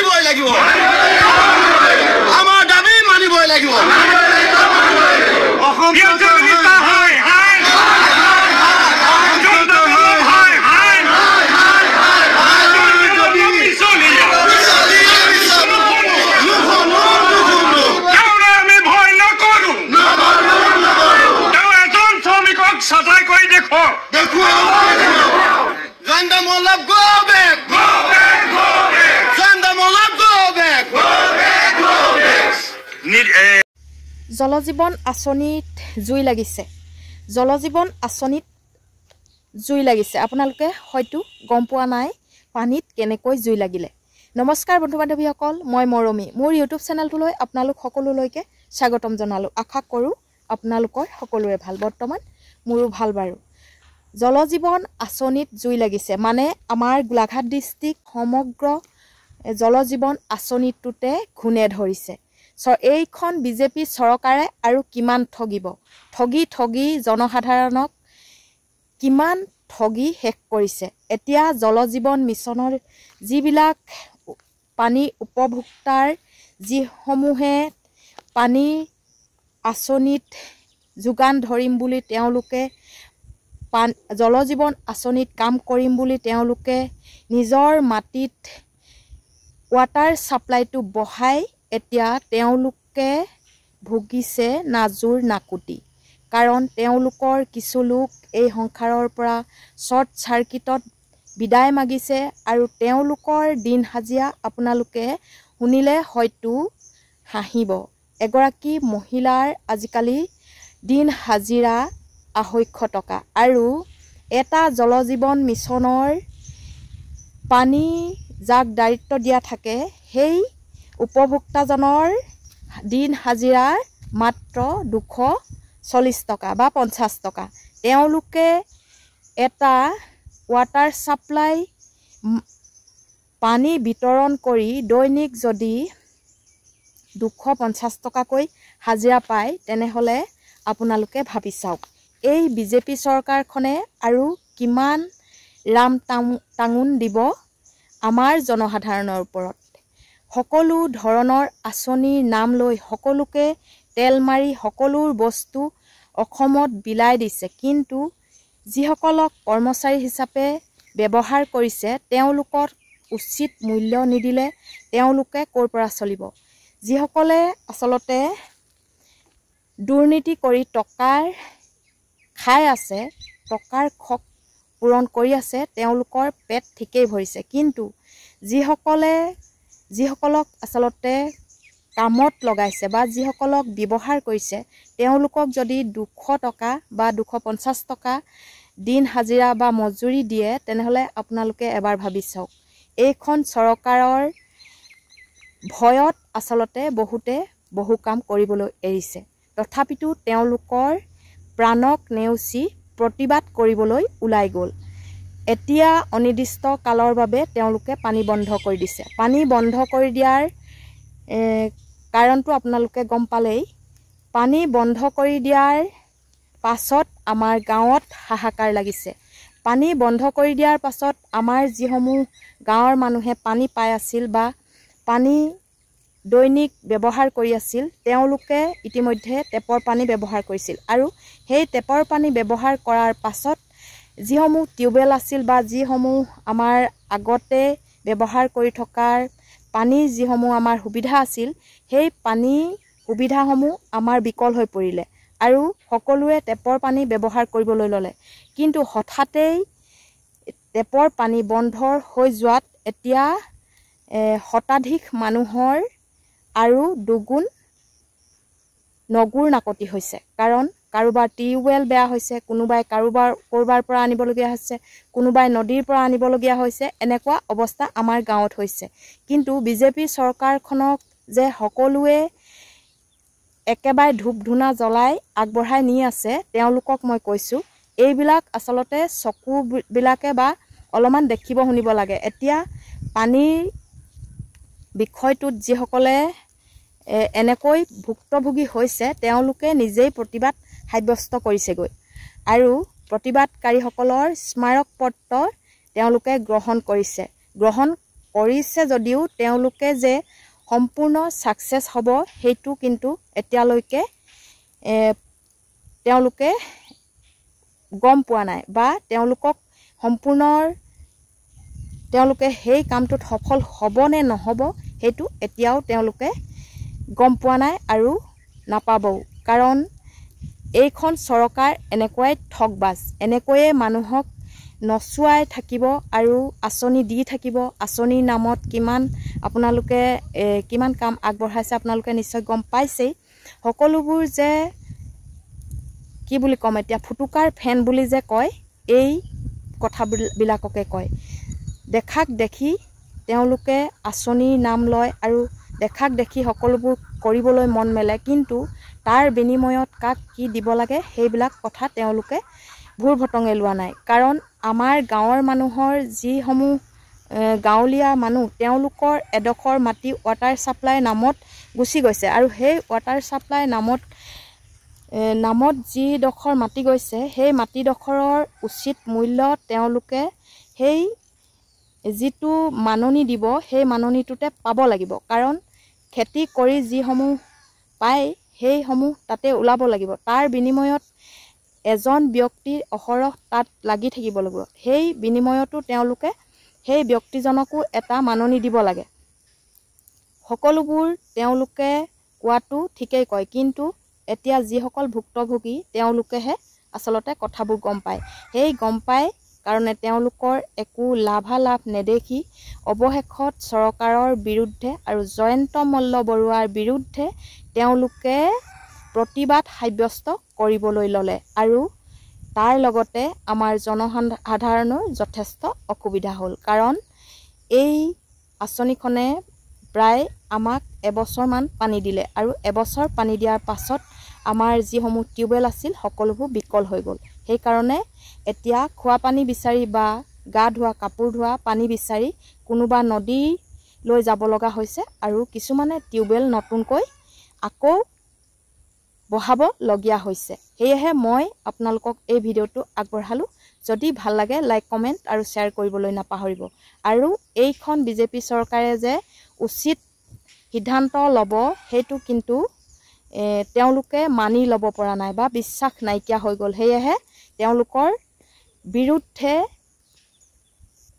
মানিবই লাগিব আমাৰ দাবী মানিবই লাগিব অসম জলজীৱন আঁচনিত জুই লাগিছে জলজীৱন আঁচনিত জুই লাগিছে আপোনালোকে হয়তো গম পোৱা নাই পানীত কেনেকৈ জুই লাগিলে নমস্কাৰ বন্ধু বান্ধৱীসকল মই মৰমী মোৰ ইউটিউব চেনেলটোলৈ আপোনালোক সকলোলৈকে স্বাগতম জনালোঁ আশা কৰোঁ আপোনালোকৰ সকলোৰে ভাল বৰ্তমান মোৰো ভাল বাৰু জলজীৱন আঁচনিত জুই লাগিছে মানে আমাৰ গোলাঘাট ডিষ্ট্ৰিক্ট সমগ্ৰ জলজীৱন আঁচনিটোতে ঘূনে ধৰিছে এইখন বিজেপি চৰকাৰে আৰু কিমান ঠগি জনসাধাৰণক কিমান ঠগি শেষ কৰিছে এতিয়া জলজীৱন মিছনৰ যিবিলাক পানী উপভোক্তাৰ যিসমূহে পানী আঁচনিত যোগান ধৰিম বুলি তেওঁলোকে জলজীৱন আঁচনিত কাম কৰিম বুলি তেওঁলোকে নিজৰ মাটিত ৱাটাৰ সাপ্লাইটো বহাই এতিয়া তেওঁলোকে ভুগিছে নাজুৰ নাকুটি কাৰণ তেওঁলোকৰ কিছু লোক এই সংসাৰৰ পৰা শৰ্ট সাৰ্কিটত বিদায় মাগিছে আৰু তেওঁলোকৰ দিন হাজিৰা আপোনালোকে শুনিলে হয়তো হাঁহিব এগৰাকী মহিলাৰ আজিকালি দিন হাজিৰা 250 টকা আৰু এটা জলজীৱন মিছনৰ পানী যাক দায়িত্ব দিয়া থাকে সেই উপভোক্তাজনৰ দিন হাজিৰাৰ মাত্ৰ 240 টকা বা 50 টকা তেওঁলোকে এটা ৱাটাৰ সাপ্লাই পানী বিতৰণ কৰি দৈনিক যদি 250 টকাকৈ হাজিৰা পায় তেনেহলে আপোনালোকে ভাবি চাওক এই বিজেপি চৰকাৰখনে আৰু কিমান ৰাম টাঙুন দিব আমাৰ জনসাধাৰণৰ ওপৰত সকলো ধৰণৰ আঁচনিৰ নাম লৈ সকলোকে তেল মাৰি সকলো বস্তু অসমত বিলাই দিছে কিন্তু যিসকলক কৰ্মচাৰী হিচাপে ব্যৱহাৰ কৰিছে তেওঁলোকৰ উচিত মূল্য নিদিলে তেওঁলোকে ক'ৰ পৰা চলিব যিসকলে আচলতে দুৰ্নীতি কৰি টকাৰ খাই আছে টকাৰ খক পূৰণ কৰি আছে তেওঁলোকৰ পেট ঠিকেই ভৰিছে কিন্তু যিসকলক আচলতে কামত লগাইছে বা যিসকলক ব্যৱহাৰ কৰিছে তেওঁলোকক যদি 200 টকা বা 250 টকা দিন হাজিৰা বা মজুৰি দিয়ে তেনেহলে আপোনালোকে এবাৰ ভাবি চাওক এইখন চৰকাৰৰ ভয়ত আচলতে বহুতে বহু কাম কৰিবলৈ এৰিছে তথাপিতো তেওঁলোকৰ প্ৰাণক নেওচি প্ৰতিবাদ কৰিবলৈ ওলাই গ'ল এতিয়া অনিৰ্দিষ্ট কালৰ বাবে তেওঁলোকে পানী বন্ধ কৰি দিছে পানী বন্ধ কৰি দিয়াৰ কাৰণটো আপোনালোকে গম পালেই পানী বন্ধ কৰি দিয়াৰ পাছত আমাৰ গাঁৱত হাহাকাৰ লাগিছে পানী বন্ধ কৰি দিয়াৰ পাছত আমাৰ যিসমূহ গাঁৱৰ মানুহে পানী পাই আছিল বা পানী দৈনিক ব্যৱহাৰ কৰি আছিল তেওঁলোকে ইতিমধ্যে টেপৰ পানী ব্যৱহাৰ কৰিছিল আৰু সেই টেপৰ পানী ব্যৱহাৰ কৰাৰ পাছত যিসমূহ টিউবেল আছিল বা যিসমূহ আমাৰ আগতে ব্যৱহাৰ কৰি থকাৰ পানী যিসমূহ আমাৰ সুবিধা আছিল সেই পানী সুবিধাসমূহ আমাৰ বিকল হৈ পৰিলে আৰু সকলোৱে টেপৰ পানী ব্যৱহাৰ কৰিবলৈ ল'লে কিন্তু হঠাতেই টেপৰ পানী বন্ধ হৈ যোৱাত এতিয়া শতাধিক মানুহৰ আৰু দুগুণ নগুৰ নাকতি হৈছে কাৰণ কাৰোবাৰ টিউবেল বেয়া হৈছে কোনোবাই কৰবাৰ পৰা আনিবলগীয়া হৈছে কোনোবাই নদীৰ পৰা আনিবলগীয়া হৈছে এনেকুৱা অৱস্থা আমাৰ গাঁৱত হৈছে কিন্তু বিজেপি চৰকাৰখনক যে সকলোৱে একেবাৰে ধূপ ধুনা জ্বলাই আগবঢ়াই নি আছে তেওঁলোকক মই কৈছো এইবিলাক আচলতে চকুবিলাকে বা অলপমান দেখিব শুনিব লাগে এতিয়া পানীৰ বিষয়টোত যিসকলে এনেকৈ ভুক্তভোগী হৈছে তেওঁলোকে নিজেই প্ৰতিবাদ সাব্যস্ত কৰিছেগৈ আৰু প্ৰতিবাদকাৰীসকলৰ স্মাৰক পত্ৰ তেওঁলোকে গ্ৰহণ কৰিছে গ্ৰহণ কৰিছে যদিও তেওঁলোকে যে সম্পূৰ্ণ সাকসেস হ'ব সেইটো কিন্তু এতিয়ালৈকে তেওঁলোকে গম পোৱা নাই বা তেওঁলোকক সম্পূৰ্ণ তেওঁলোকে সেই কামটোত সফল হ'ব নে নহ'ব সেইটো এতিয়াও তেওঁলোকে গম পোৱা নাই আৰু নাপাবও কাৰণ এইখন চৰকাৰ এনেকুৱাই ঠগবাজ এনেকৈয়ে মানুহক নচুৱাই থাকিব আৰু আঁচনি দি থাকিব আঁচনিৰ নামত কিমান আপোনালোকে কিমান কাম আগবঢ়াইছে আপোনালোকে নিশ্চয় গম পাইছেই সকলোবোৰ যে কি বুলি কম এতিয়া ফুটুকাৰ ফেন বুলি যে কয় এই কথাবিলাককে কয় দেখাক দেখি তেওঁলোকে আঁচনিৰ নাম লয় আৰু দেখাক দেখি সকলোবোৰ কৰিবলৈ মন মেলে কিন্তু তাৰ বিনিময়ত কাক কি দিব লাগে সেইবিলাক কথা তেওঁলোকে ভুৰ ভটঙে লোৱা নাই কাৰণ আমাৰ গাঁৱৰ মানুহৰ যিসমূহ গাঁৱলীয়া মানুহ তেওঁলোকৰ এডখৰ মাটি ৱাটাৰ সাপ্লাই নামত গুচি গৈছে আৰু সেই ৱাটাৰ সাপ্লাই নামত যিডখৰ মাটি গৈছে সেই মাটিডখৰৰ উচিত মূল্য তেওঁলোকে সেই যিটো মাননি দিব সেই মাননিটোতে পাব লাগিব কাৰণ খেতি কৰি যিসমূহ পায় সেইসমূহ তাতে ওলাব লাগিব তাৰ বিনিময়ত এজন ব্যক্তিৰ অহৰহ তাত লাগি থাকিব লাগিব সেই বিনিময়তো তেওঁলোকে সেই ব্যক্তিজনকো এটা মাননি দিব লাগে সকলোবোৰ তেওঁলোকে কোৱাটো ঠিকেই কয় কিন্তু এতিয়া যিসকল ভুক্তভোগী তেওঁলোকেহে আসলতে কথাবোৰ গম পায় সেই গম পায় কাৰণে তেওঁলোকৰ একো লাভালাভ নেদেখি অৱশেষত চৰকাৰৰ বিৰুদ্ধে আৰু জয়ন্ত মল্ল বৰুৱাৰ বিৰুদ্ধে তেওঁলোকে প্ৰতিবাদ সাব্যস্ত কৰিবলৈ ল'লে আৰু তাৰ লগতে আমাৰ জনসাধাৰণৰ যথেষ্ট অসুবিধা হ'ল কাৰণ এই আঁচনিখনে প্ৰায় আমাক এবছৰমান পানী দিলে আৰু এবছৰ পানী দিয়াৰ পাছত আমাৰ যিসমূহ টিউবৱেল আছিল সকলোবোৰ বিকল হৈ গ'ল সেইকাৰণে এতিয়া খোৱা পানী বিচাৰি বা গা ধোৱা কাপোৰ ধোৱা পানী বিচাৰি কোনোবা নদীলৈ যাব লগা হৈছে আৰু কিছুমানে টিউবৱেল নতুনকৈ আকৌ বহাব লগিয়া হৈছে সেয়েহে মই আপোনালোকক এই ভিডিঅ'টো আগবঢ়ালো যদি ভাল লাগে লাইক কমেন্ট আৰু শ্বেয়াৰ কৰিবলৈ নাপাহৰিব আৰু এইখন বিজেপি চৰকাৰে যে উচিত সিদ্ধান্ত ল'ব সেইটো কিন্তু তেওঁলোকে মানি ল'ব পৰা নাই বা বিশ্বাস নাইকিয়া হৈ গ'ল সেয়েহে তেওঁলোকৰ বিৰুদ্ধে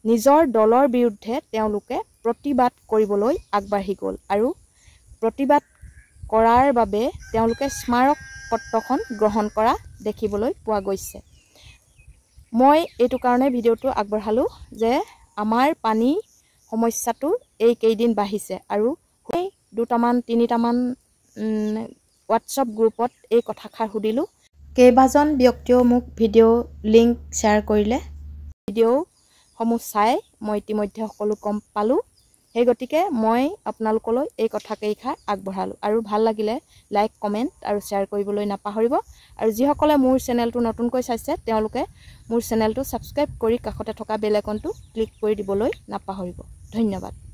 নিজৰ দলৰ বিৰুদ্ধে তেওঁলোকে প্ৰতিবাদ কৰিবলৈ আগবাঢ়ি গ'ল আৰু প্ৰতিবাদ কৰাৰ বাবে তেওঁলোকে স্মাৰক পত্ৰখন গ্ৰহণ কৰা দেখিবলৈ পোৱা গৈছে মই এইটো কাৰণে ভিডিঅ'টো আগবঢ়ালো যে আমাৰ পানী সমস্যাটো এই কেইদিন বাঢ়িছে আৰু এই দুটামান তিনিটামান WhatsApp গ্ৰুপত এই কথাষাৰ সুধিলো কেইবাজন ব্যক্তিও মোক ভিডিঅ' লিংক শ্বেয়াৰ কৰিলে ভিডিঅ' সমূহ চাই মই ইতিমধ্যে সকলো গম পালো সেই গতিকে মই আপোনালোকলৈ এই কথাকেইষাৰ আগবঢ়ালো আৰু ভাল লাগিলে লাইক কমেন্ট আৰু শ্বেয়াৰ কৰিবলৈ নাপাহৰিব আৰু যিসকলে মোৰ চেনেলটো নতুনকৈ চাইছে তেওঁলোকে মোৰ চেনেলটো সাবস্ক্ৰাইব কৰি কাষতে থকা বেল আইকনটো ক্লিক কৰি দিবলৈ নাপাহৰিব ধন্যবাদ